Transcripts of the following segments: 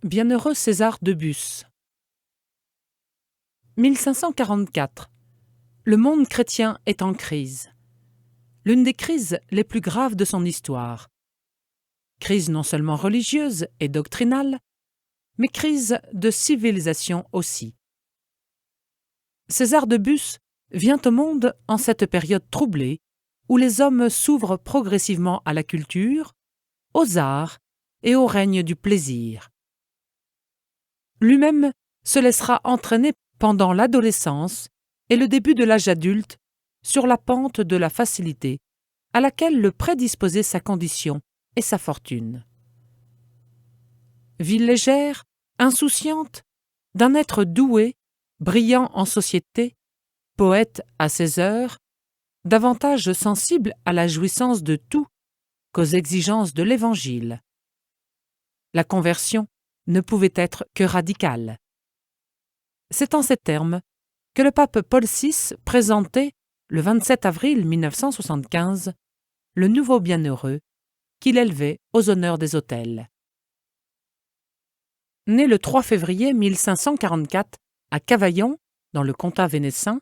Bienheureux César de Bus. 1544. Le monde chrétien est en crise. L'une des crises les plus graves de son histoire. Crise non seulement religieuse et doctrinale, mais crise de civilisation aussi. César de Bus vient au monde en cette période troublée où les hommes s'ouvrent progressivement à la culture, aux arts et au règne du plaisir. Lui-même se laissera entraîner pendant l'adolescence et le début de l'âge adulte sur la pente de la facilité à laquelle le prédisposait sa condition et sa fortune. Vie légère, insouciante, d'un être doué, brillant en société, poète à ses heures, davantage sensible à la jouissance de tout qu'aux exigences de l'Évangile. La conversion ne pouvait être que radicale. C'est en ces termes que le pape Paul VI présentait, le 27 avril 1975, le nouveau bienheureux qu'il élevait aux honneurs des autels. Né le 3 février 1544 à Cavaillon, dans le comtat vénécin,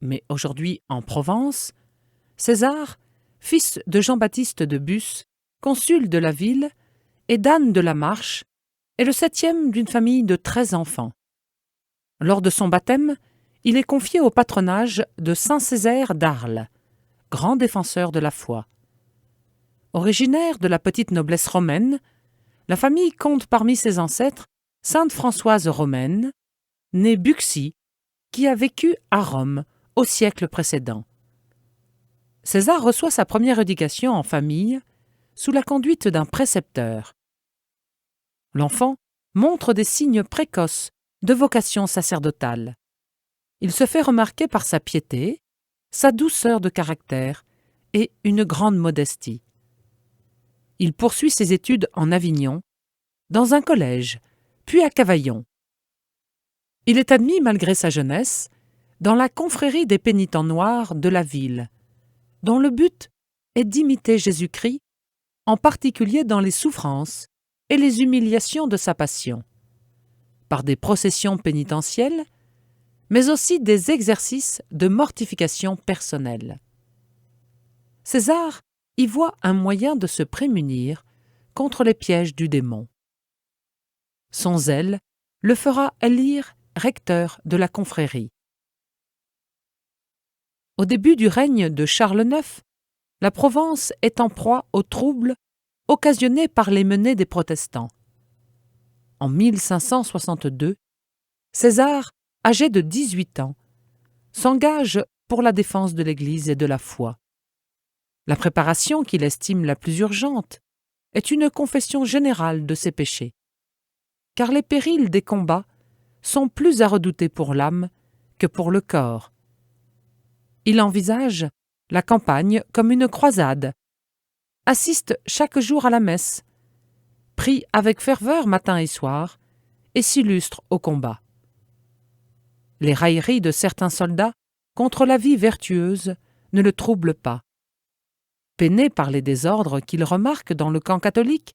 mais aujourd'hui en Provence, César, fils de Jean-Baptiste de Bus, consul de la ville, et d'Anne de la Marche, est le septième d'une famille de 13 enfants. Lors de son baptême, il est confié au patronage de saint Césaire d'Arles, grand défenseur de la foi. Originaire de la petite noblesse romaine, la famille compte parmi ses ancêtres sainte Françoise romaine, née Buxy, qui a vécu à Rome au siècle précédent. César reçoit sa première éducation en famille sous la conduite d'un précepteur. L'enfant montre des signes précoces de vocation sacerdotale. Il se fait remarquer par sa piété, sa douceur de caractère et une grande modestie. Il poursuit ses études en Avignon, dans un collège, puis à Cavaillon. Il est admis, malgré sa jeunesse, dans la confrérie des pénitents noirs de la ville, dont le but est d'imiter Jésus-Christ, en particulier dans les souffrances et les humiliations de sa passion, par des processions pénitentielles, mais aussi des exercices de mortification personnelle. César y voit un moyen de se prémunir contre les pièges du démon. Son zèle le fera élire recteur de la confrérie. Au début du règne de Charles IX, la Provence est en proie aux troubles occasionnés par les menées des protestants. En 1562, César, âgé de 18 ans, s'engage pour la défense de l'Église et de la foi. La préparation qu'il estime la plus urgente est une confession générale de ses péchés, car les périls des combats sont plus à redouter pour l'âme que pour le corps. Il envisage la campagne comme une croisade, assiste chaque jour à la messe, prie avec ferveur matin et soir et s'illustre au combat. Les railleries de certains soldats contre la vie vertueuse ne le troublent pas. Peiné par les désordres qu'il remarque dans le camp catholique,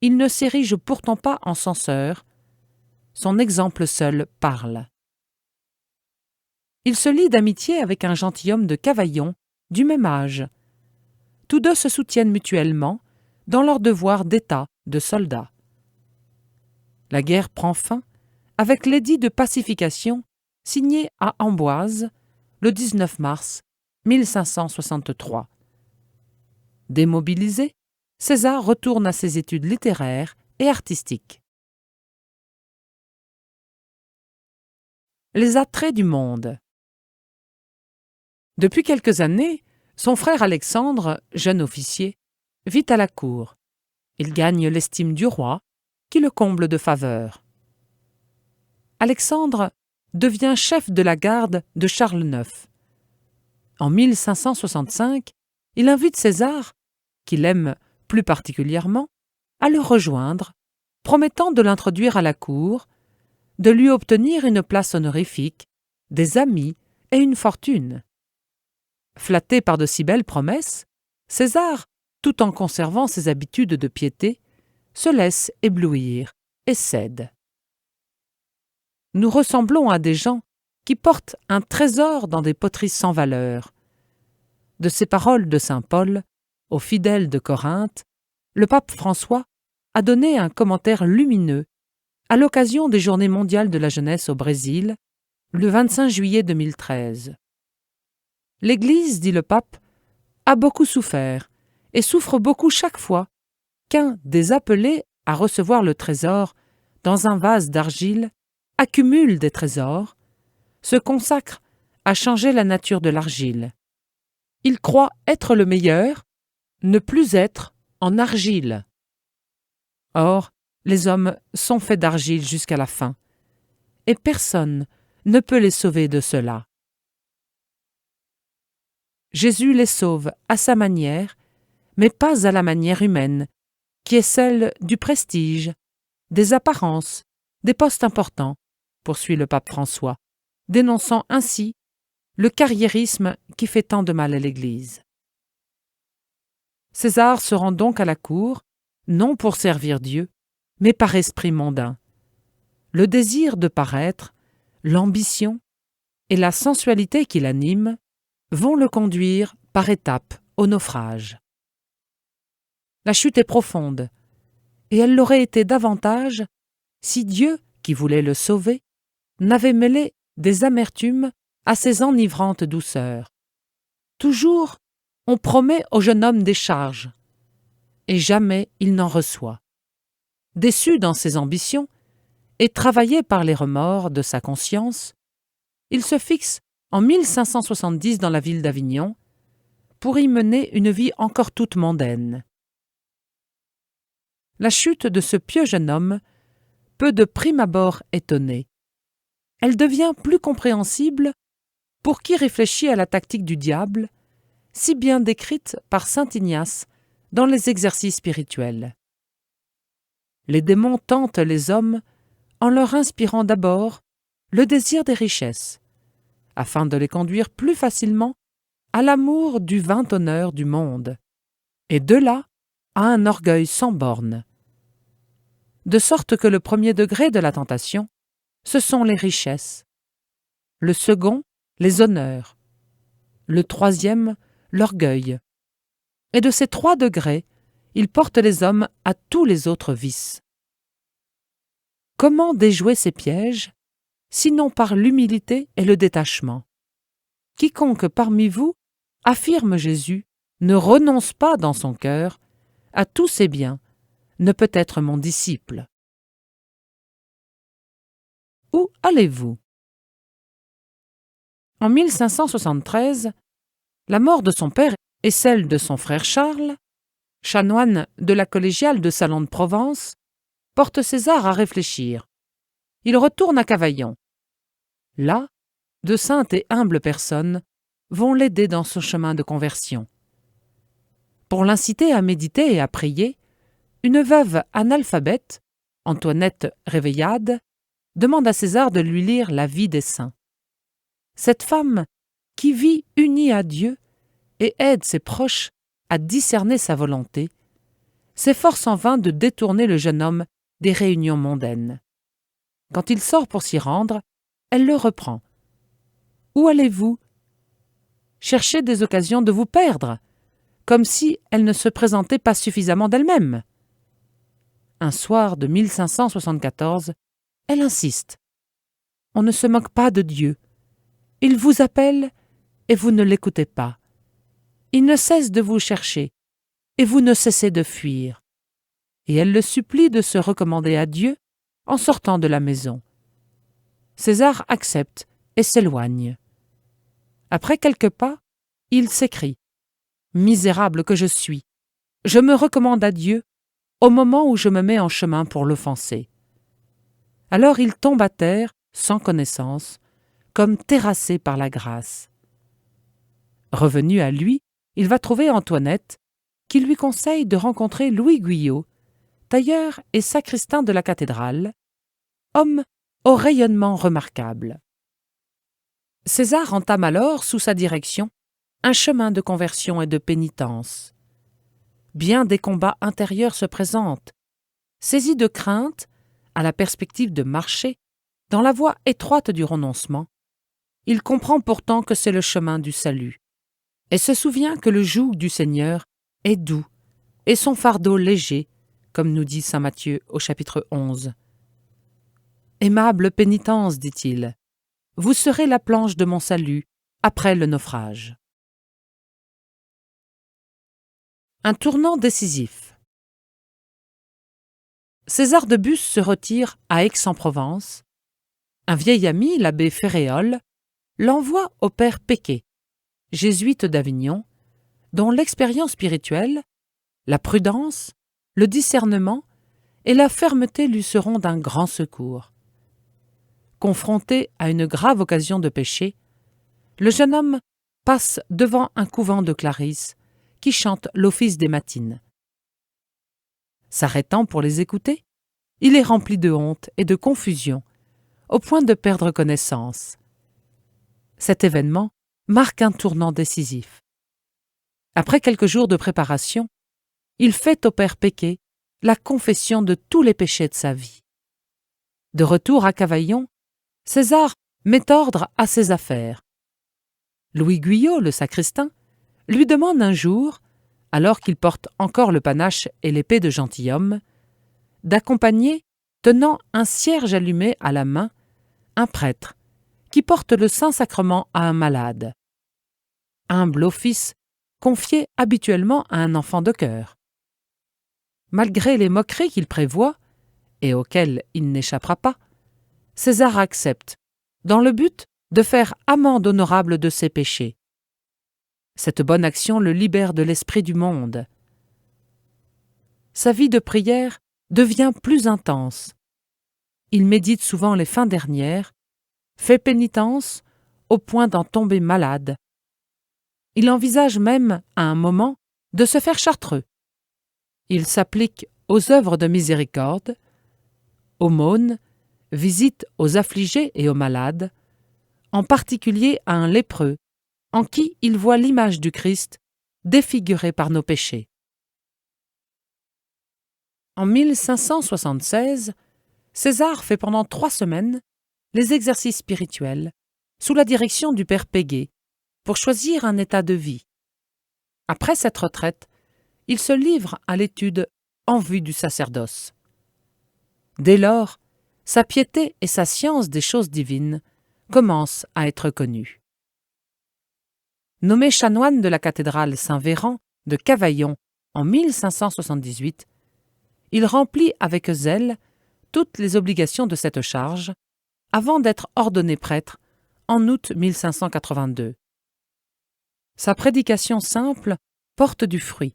il ne s'érige pourtant pas en censeur. Son exemple seul parle. Il se lie d'amitié avec un gentilhomme de Cavaillon, du même âge. Tous deux se soutiennent mutuellement dans leur devoir d'État de soldats. La guerre prend fin avec l'édit de pacification signé à Amboise le 19 mars 1563. Démobilisé, César retourne à ses études littéraires et artistiques. Les attraits du monde. Depuis quelques années, son frère Alexandre, jeune officier, vit à la cour. Il gagne l'estime du roi, qui le comble de faveurs. Alexandre devient chef de la garde de Charles IX. En 1565, il invite César, qu'il aime plus particulièrement, à le rejoindre, promettant de l'introduire à la cour, de lui obtenir une place honorifique, des amis et une fortune. Flatté par de si belles promesses, César, tout en conservant ses habitudes de piété, se laisse éblouir et cède. Nous ressemblons à des gens qui portent un trésor dans des poteries sans valeur. De ces paroles de saint Paul aux fidèles de Corinthe, le pape François a donné un commentaire lumineux à l'occasion des Journées mondiales de la jeunesse au Brésil, le 25 juillet 2013. L'Église, dit le pape, a beaucoup souffert et souffre beaucoup chaque fois qu'un des appelés à recevoir le trésor dans un vase d'argile accumule des trésors, se consacre à changer la nature de l'argile. Il croit être le meilleur, ne plus être en argile. Or, les hommes sont faits d'argile jusqu'à la fin, et personne ne peut les sauver de cela. Jésus les sauve à sa manière, mais pas à la manière humaine, qui est celle du prestige, des apparences, des postes importants, poursuit le pape François, dénonçant ainsi le carriérisme qui fait tant de mal à l'Église. César se rend donc à la cour, non pour servir Dieu, mais par esprit mondain. Le désir de paraître, l'ambition et la sensualité qui l'animent vont le conduire par étapes au naufrage. La chute est profonde, et elle l'aurait été davantage si Dieu, qui voulait le sauver, n'avait mêlé des amertumes à ses enivrantes douceurs. Toujours, on promet au jeune homme des charges, et jamais il n'en reçoit. Déçu dans ses ambitions, et travaillé par les remords de sa conscience, il se fixe en 1570 dans la ville d'Avignon pour y mener une vie encore toute mondaine. La chute de ce pieux jeune homme peut de prime abord étonner. Elle devient plus compréhensible pour qui réfléchit à la tactique du diable, si bien décrite par saint Ignace dans les exercices spirituels. Les démons tentent les hommes en leur inspirant d'abord le désir des richesses, afin de les conduire plus facilement à l'amour du vain honneur du monde, et de là à un orgueil sans bornes. De sorte que le premier degré de la tentation, ce sont les richesses, le second, les honneurs, le troisième, l'orgueil, et de ces 3 degrés, il porte les hommes à tous les autres vices. Comment déjouer ces pièges, sinon par l'humilité et le détachement? Quiconque parmi vous, affirme Jésus, ne renonce pas dans son cœur à tous ses biens, ne peut être mon disciple. Où allez-vous? En 1573, la mort de son père et celle de son frère Charles, chanoine de la collégiale de Salon de Provence, portent César à réfléchir. Il retourne à Cavaillon. Là, de saintes et humbles personnes vont l'aider dans son chemin de conversion. Pour l'inciter à méditer et à prier, une veuve analphabète, Antoinette Réveillade, demande à César de lui lire la vie des saints. Cette femme, qui vit unie à Dieu et aide ses proches à discerner sa volonté, s'efforce en vain de détourner le jeune homme des réunions mondaines. Quand il sort pour s'y rendre, elle le reprend. « Où allez-vous ? Cherchez des occasions de vous perdre, comme si elle ne se présentait pas suffisamment d'elle-même. » Un soir de 1574, elle insiste. « On ne se moque pas de Dieu. Il vous appelle et vous ne l'écoutez pas. Il ne cesse de vous chercher et vous ne cessez de fuir. » Et elle le supplie de se recommander à Dieu en sortant de la maison. César accepte et s'éloigne. Après quelques pas, il s'écrie « Misérable que je suis, je me recommande à Dieu au moment où je me mets en chemin pour l'offenser. » Alors il tombe à terre, sans connaissance, comme terrassé par la grâce. Revenu à lui, il va trouver Antoinette, qui lui conseille de rencontrer Louis Guyot, tailleur et sacristain de la cathédrale, homme au rayonnement remarquable. César entame alors, sous sa direction, un chemin de conversion et de pénitence. Bien des combats intérieurs se présentent. Saisi de crainte, à la perspective de marcher dans la voie étroite du renoncement, il comprend pourtant que c'est le chemin du salut, et se souvient que le joug du Seigneur est doux et son fardeau léger, comme nous dit saint Matthieu au chapitre 11. « Aimable pénitence, dit-il, vous serez la planche de mon salut après le naufrage. » Un tournant décisif. César de Bus se retire à Aix-en-Provence. Un vieil ami, l'abbé Ferréol, l'envoie au père Péquet, jésuite d'Avignon, dont l'expérience spirituelle, la prudence, le discernement et la fermeté lui seront d'un grand secours. Confronté à une grave occasion de péché, le jeune homme passe devant un couvent de Clarisse qui chante l'office des matines. S'arrêtant pour les écouter, il est rempli de honte et de confusion, au point de perdre connaissance. Cet événement marque un tournant décisif. Après quelques jours de préparation, il fait au père Péquet la confession de tous les péchés de sa vie. De retour à Cavaillon, César met ordre à ses affaires. Louis Guyot, le sacristain, lui demande un jour, alors qu'il porte encore le panache et l'épée de gentilhomme, d'accompagner, tenant un cierge allumé à la main, un prêtre qui porte le Saint-Sacrement à un malade. Humble office confié habituellement à un enfant de cœur. Malgré les moqueries qu'il prévoit, et auxquelles il n'échappera pas, César accepte, dans le but de faire amende honorable de ses péchés. Cette bonne action le libère de l'esprit du monde. Sa vie de prière devient plus intense. Il médite souvent les fins dernières, fait pénitence au point d'en tomber malade. Il envisage même, à un moment, de se faire chartreux. Il s'applique aux œuvres de miséricorde, aumônes, visites aux affligés et aux malades, en particulier à un lépreux, en qui il voit l'image du Christ défigurée par nos péchés. En 1576, César fait pendant 3 semaines les exercices spirituels sous la direction du père Péguet pour choisir un état de vie. Après cette retraite, il se livre à l'étude en vue du sacerdoce. Dès lors, sa piété et sa science des choses divines commencent à être connues. Nommé chanoine de la cathédrale Saint-Véran de Cavaillon en 1578, il remplit avec zèle toutes les obligations de cette charge avant d'être ordonné prêtre en août 1582. Sa prédication simple porte du fruit.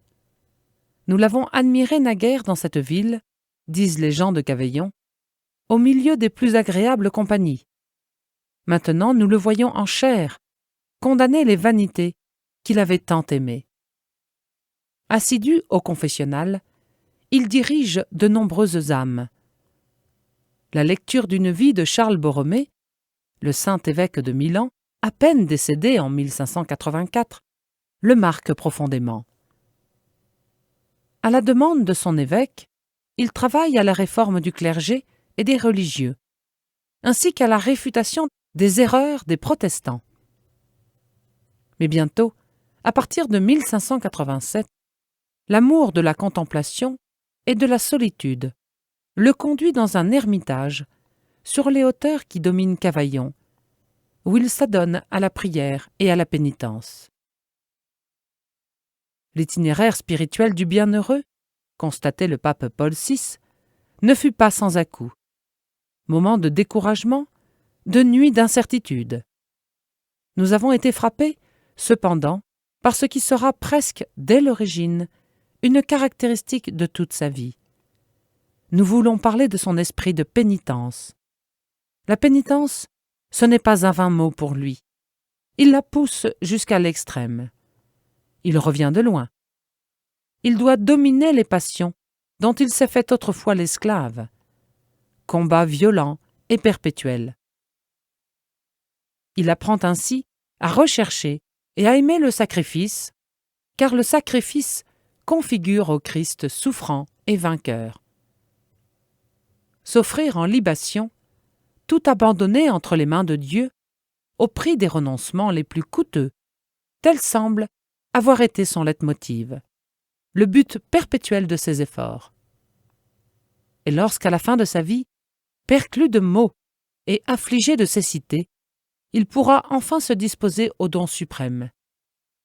Nous l'avons admiré naguère dans cette ville, disent les gens de Cavaillon, au milieu des plus agréables compagnies. Maintenant nous le voyons en chair, condamner les vanités qu'il avait tant aimées. Assidu au confessionnal, il dirige de nombreuses âmes. La lecture d'une vie de Charles Borromée, le saint évêque de Milan, à peine décédé en 1584, le marque profondément. À la demande de son évêque, il travaille à la réforme du clergé et des religieux, ainsi qu'à la réfutation des erreurs des protestants. Mais bientôt, à partir de 1587, l'amour de la contemplation et de la solitude le conduit dans un ermitage sur les hauteurs qui dominent Cavaillon, où il s'adonne à la prière et à la pénitence. L'itinéraire spirituel du bienheureux, constatait le pape Paul VI, ne fut pas sans à-coups. Moments de découragement, de nuits d'incertitude. Nous avons été frappés, cependant, par ce qui sera presque, dès l'origine, une caractéristique de toute sa vie. Nous voulons parler de son esprit de pénitence. La pénitence, ce n'est pas un vain mot pour lui. Il la pousse jusqu'à l'extrême. Il revient de loin. Il doit dominer les passions dont il s'est fait autrefois l'esclave. Combat violent et perpétuel. Il apprend ainsi à rechercher et à aimer le sacrifice, car le sacrifice configure au Christ souffrant et vainqueur. s'offrir en libation, tout abandonné entre les mains de Dieu, au prix des renoncements les plus coûteux, tel semble avoir été son leitmotiv, le but perpétuel de ses efforts. Et lorsqu'à la fin de sa vie, perclus de maux et affligé de cécité, il pourra enfin se disposer au don suprême.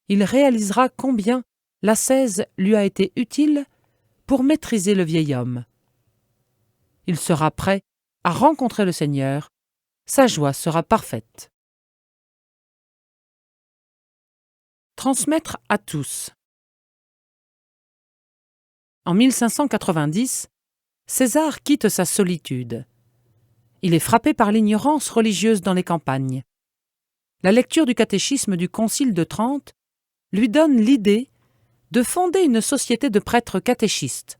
Il réalisera combien l'ascèse lui a été utile pour maîtriser le vieil homme. Il sera prêt à rencontrer le Seigneur, sa joie sera parfaite. Transmettre à tous. En 1590, César quitte sa solitude. Il est frappé par l'ignorance religieuse dans les campagnes. La lecture du catéchisme du Concile de Trente lui donne l'idée de fonder une société de prêtres catéchistes.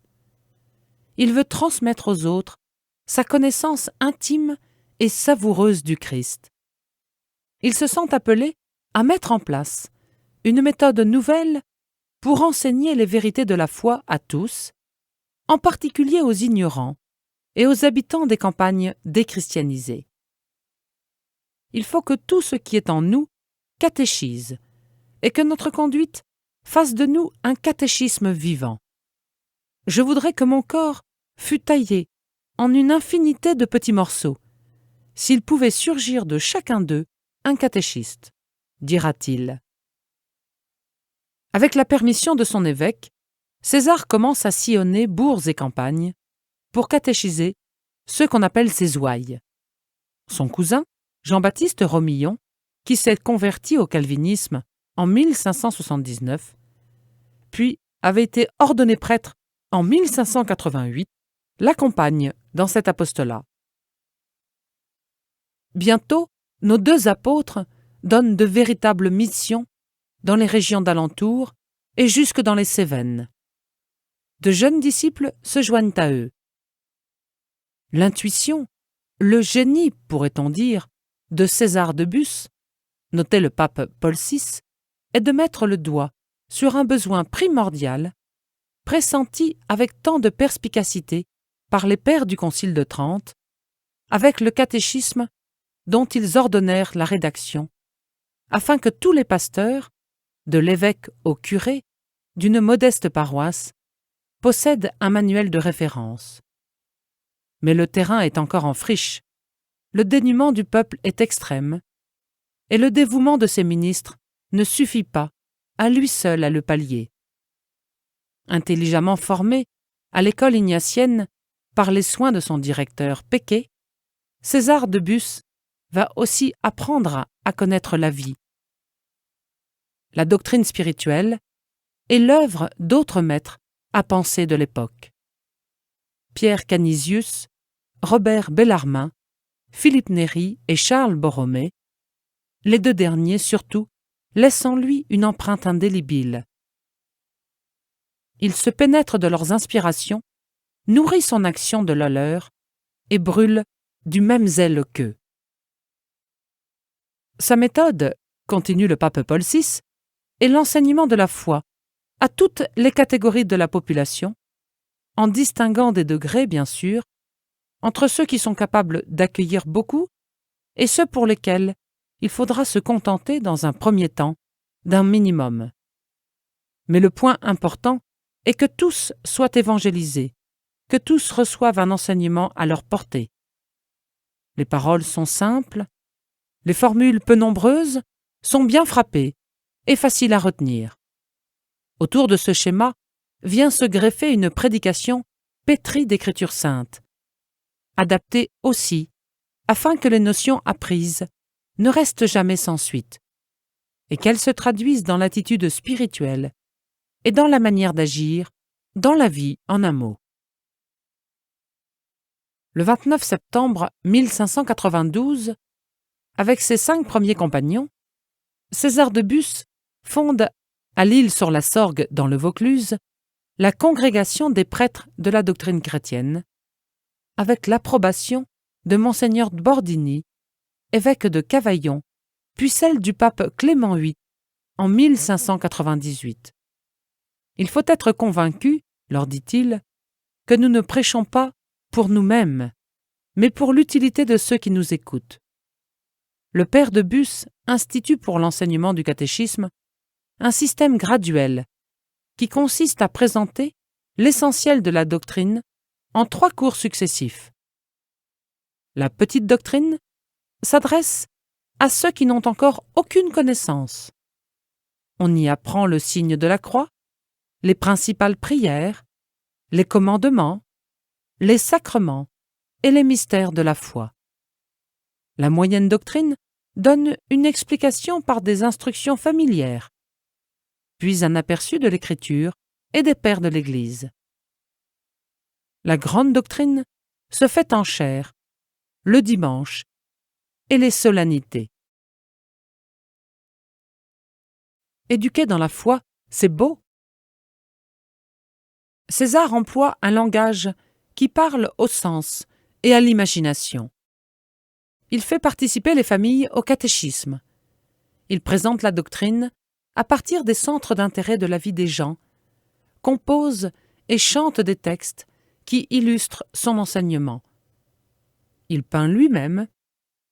Il veut transmettre aux autres sa connaissance intime et savoureuse du Christ. Il se sent appelé à mettre en place une méthode nouvelle pour enseigner les vérités de la foi à tous, en particulier aux ignorants et aux habitants des campagnes déchristianisées. Il faut que tout ce qui est en nous catéchise et que notre conduite fasse de nous un catéchisme vivant. Je voudrais que mon corps fût taillé en une infinité de petits morceaux, s'il pouvait surgir de chacun d'eux un catéchiste, dira-t-il. Avec la permission de son évêque, César commence à sillonner bourgs et campagnes pour catéchiser ceux qu'on appelle ses ouailles. Son cousin, Jean-Baptiste Romillon, qui s'est converti au calvinisme en 1579, puis avait été ordonné prêtre en 1588, l'accompagne dans cet apostolat. Bientôt, nos deux apôtres donnent de véritables missions dans les régions d'alentour et jusque dans les Cévennes. De jeunes disciples se joignent à eux. L'intuition, le génie, pourrait-on dire, de César de Bus, notait le pape Paul VI, est de mettre le doigt sur un besoin primordial, pressenti avec tant de perspicacité par les pères du Concile de Trente, avec le catéchisme dont ils ordonnèrent la rédaction, afin que tous les pasteurs, de l'évêque au curé, d'une modeste paroisse, possèdent un manuel de référence. Mais le terrain est encore en friche, le dénuement du peuple est extrême, et le dévouement de ses ministres ne suffit pas à lui seul à le pallier. Intelligemment formé à l'école ignatienne par les soins de son directeur Péquet, César de Bus va aussi apprendre à connaître la vie. La doctrine spirituelle est l'œuvre d'autres maîtres à penser de l'époque. Pierre Canisius, Robert Bellarmin, Philippe Néri et Charles Borromée, les deux derniers surtout, laissent en lui une empreinte indélébile. Il se pénètre de leurs inspirations, nourrit son action de la leur et brûle du même zèle qu'eux. Sa méthode, continue le pape Paul VI, est l'enseignement de la foi à toutes les catégories de la population, en distinguant des degrés, bien sûr, entre ceux qui sont capables d'accueillir beaucoup et ceux pour lesquels il faudra se contenter, dans un premier temps, d'un minimum. Mais le point important est que tous soient évangélisés, que tous reçoivent un enseignement à leur portée. Les paroles sont simples, les formules peu nombreuses sont bien frappées et faciles à retenir. Autour de ce schéma vient se greffer une prédication pétrie d'Écritures saintes, adaptée aussi afin que les notions apprises ne restent jamais sans suite, et qu'elles se traduisent dans l'attitude spirituelle et dans la manière d'agir, dans la vie en un mot. Le 29 septembre 1592, avec ses 5 premiers compagnons, César de Bus fonde, à l'Isle-sur-la-Sorgue dans le Vaucluse, la congrégation des prêtres de la doctrine chrétienne, avec l'approbation de Monseigneur Bordini, évêque de Cavaillon, puis celle du pape Clément VIII en 1598. Il faut être convaincu, leur dit-il, que nous ne prêchons pas pour nous-mêmes, mais pour l'utilité de ceux qui nous écoutent. Le père de Bus institue pour l'enseignement du catéchisme un système graduel qui consiste à présenter l'essentiel de la doctrine en 3 cours successifs. La petite doctrine s'adresse à ceux qui n'ont encore aucune connaissance. On y apprend le signe de la croix, les principales prières, les commandements, les sacrements et les mystères de la foi. La moyenne doctrine donne une explication par des instructions familières, puis un aperçu de l'Écriture et des pères de l'Église. La grande doctrine se fait en chair, le dimanche et les solennités. Éduquer dans la foi, c'est beau. César emploie un langage qui parle au sens et à l'imagination. Il fait participer les familles au catéchisme. Il présente la doctrine à partir des centres d'intérêt de la vie des gens, compose et chante des textes qui illustrent son enseignement. Il peint lui-même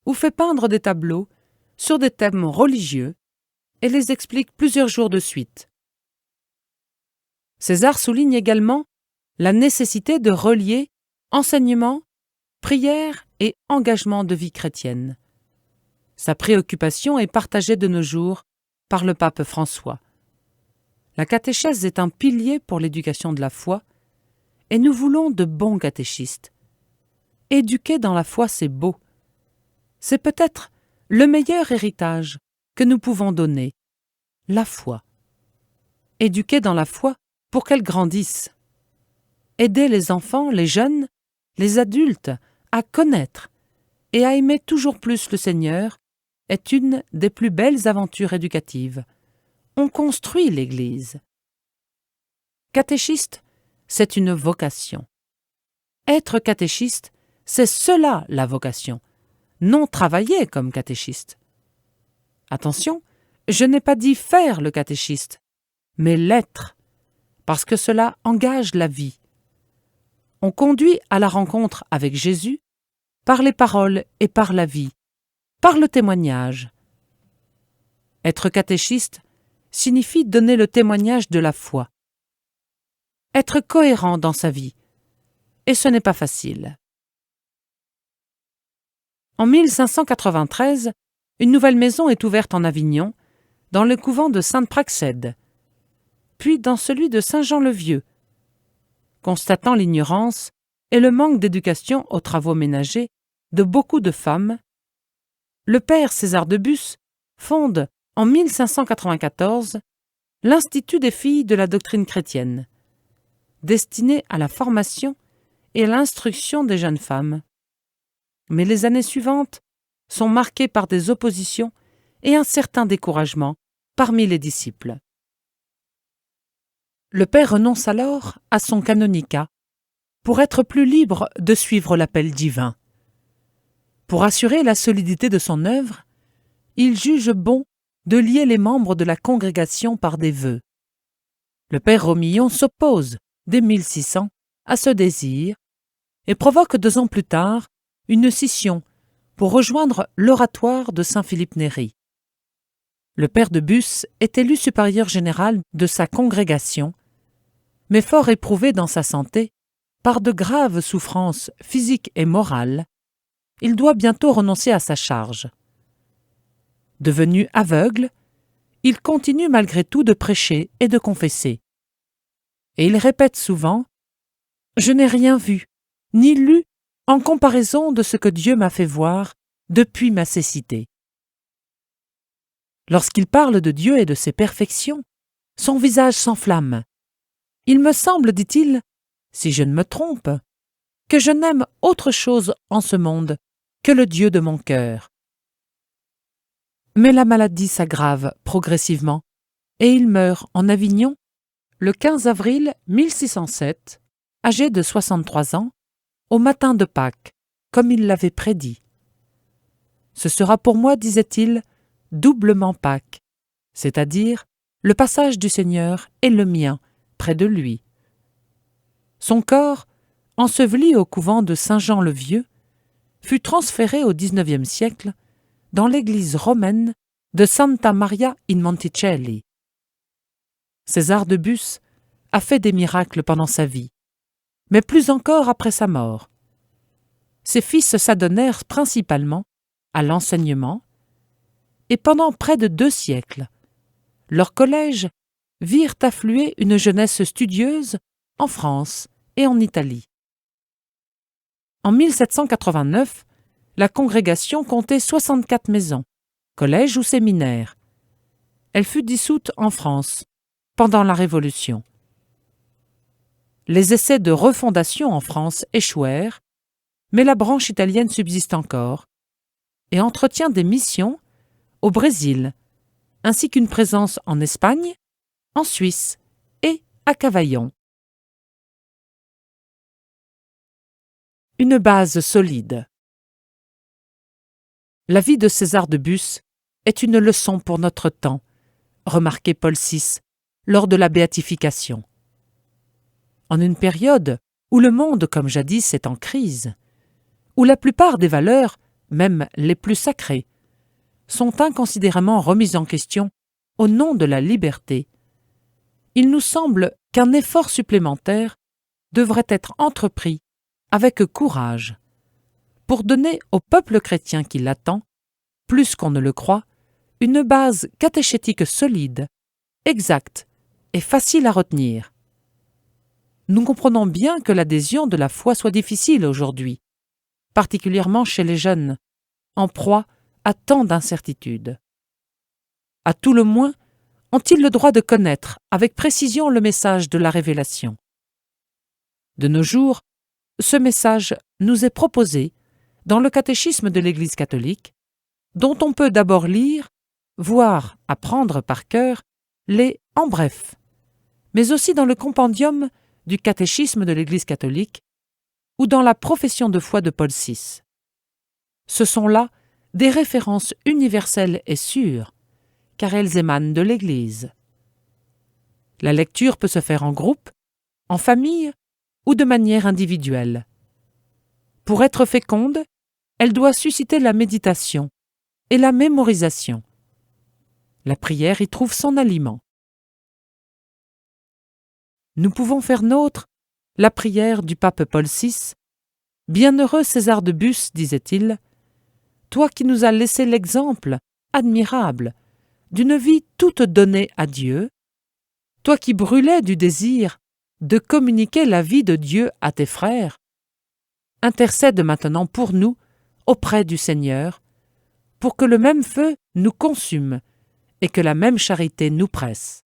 ou fait peindre des tableaux sur des thèmes religieux et les explique plusieurs jours de suite. César souligne également la nécessité de relier enseignement, prière et engagement de vie chrétienne. Sa préoccupation est partagée de nos jours par le pape François. La catéchèse est un pilier pour l'éducation de la foi et nous voulons de bons catéchistes. Éduquer dans la foi, c'est beau. C'est peut-être le meilleur héritage que nous pouvons donner, la foi. Éduquer dans la foi pour qu'elle grandisse. Aider les enfants, les jeunes, les adultes à connaître et à aimer toujours plus le Seigneur est une des plus belles aventures éducatives. On construit l'Église. Catéchiste, c'est une vocation. Être catéchiste, c'est cela la vocation, non travailler comme catéchiste. Attention, je n'ai pas dit faire le catéchiste, mais l'être, parce que cela engage la vie. On conduit à la rencontre avec Jésus par les paroles et par la vie, par le témoignage. Être catéchiste signifie donner le témoignage de la foi. Être cohérent dans sa vie, et ce n'est pas facile. En 1593, une nouvelle maison est ouverte en Avignon, dans le couvent de Sainte-Praxède, puis dans celui de Saint-Jean-le-Vieux. Constatant l'ignorance et le manque d'éducation aux travaux ménagers de beaucoup de femmes, le père César de Bus fonde en 1594 l'Institut des filles de la doctrine chrétienne, destiné à la formation et à l'instruction des jeunes femmes. Mais les années suivantes sont marquées par des oppositions et un certain découragement parmi les disciples. Le père renonce alors à son canonicat pour être plus libre de suivre l'appel divin. Pour assurer la solidité de son œuvre, il juge bon de lier les membres de la congrégation par des vœux. Le père Romillon s'oppose, dès 1600, à ce désir et provoque 2 ans plus tard une scission pour rejoindre l'oratoire de Saint-Philippe Néri. Le père de Bus est élu supérieur général de sa congrégation, mais fort éprouvé dans sa santé, par de graves souffrances physiques et morales, il doit bientôt renoncer à sa charge. Devenu aveugle, il continue malgré tout de prêcher et de confesser. Et il répète souvent « Je n'ai rien vu, ni lu, en comparaison de ce que Dieu m'a fait voir depuis ma cécité. » Lorsqu'il parle de Dieu et de ses perfections, son visage s'enflamme. « Il me semble, dit-il, si je ne me trompe, que je n'aime autre chose en ce monde que le Dieu de mon cœur. » Mais la maladie s'aggrave progressivement et il meurt en Avignon le 15 avril 1607, âgé de 63 ans, au matin de Pâques, comme il l'avait prédit. Ce sera pour moi, disait-il, doublement Pâques, c'est-à-dire le passage du Seigneur et le mien près de lui. Son corps, enseveli au couvent de Saint-Jean-le-Vieux, fut transféré au XIXe siècle dans l'église romaine de Santa Maria in Monticelli. César de Bus a fait des miracles pendant sa vie, mais plus encore après sa mort. Ses fils s'adonnèrent principalement à l'enseignement, et pendant près de 2 siècles, leurs collèges virent affluer une jeunesse studieuse en France et en Italie. En 1789, la congrégation comptait 64 maisons, collèges ou séminaires. Elle fut dissoute en France pendant la Révolution. Les essais de refondation en France échouèrent, mais la branche italienne subsiste encore et entretient des missions au Brésil, ainsi qu'une présence en Espagne, en Suisse et à Cavaillon. Une base solide. La vie de César de Bus est une leçon pour notre temps, remarquait Paul VI lors de la béatification. En une période où le monde, comme jadis, est en crise, où la plupart des valeurs, même les plus sacrées, sont inconsidérément remises en question au nom de la liberté, il nous semble qu'un effort supplémentaire devrait être entrepris avec courage pour donner au peuple chrétien qui l'attend, plus qu'on ne le croit, une base catéchétique solide, exacte et facile à retenir. Nous comprenons bien que l'adhésion de la foi soit difficile aujourd'hui, particulièrement chez les jeunes, en proie à tant d'incertitudes. À tout le moins, ont-ils le droit de connaître avec précision le message de la révélation. De nos jours, ce message nous est proposé dans le catéchisme de l'Église catholique, dont on peut d'abord lire, voire apprendre par cœur, les « en bref », mais aussi dans le compendium du catéchisme de l'Église catholique ou dans la profession de foi de Paul VI. Ce sont là des références universelles et sûres, car elles émanent de l'Église. La lecture peut se faire en groupe, en famille ou de manière individuelle. Pour être féconde, elle doit susciter la méditation et la mémorisation. La prière y trouve son aliment. Nous pouvons faire nôtre la prière du pape Paul VI. « Bienheureux César de Bus, disait-il, toi qui nous as laissé l'exemple admirable d'une vie toute donnée à Dieu, toi qui brûlais du désir de communiquer la vie de Dieu à tes frères, intercède maintenant pour nous auprès du Seigneur, pour que le même feu nous consume et que la même charité nous presse. »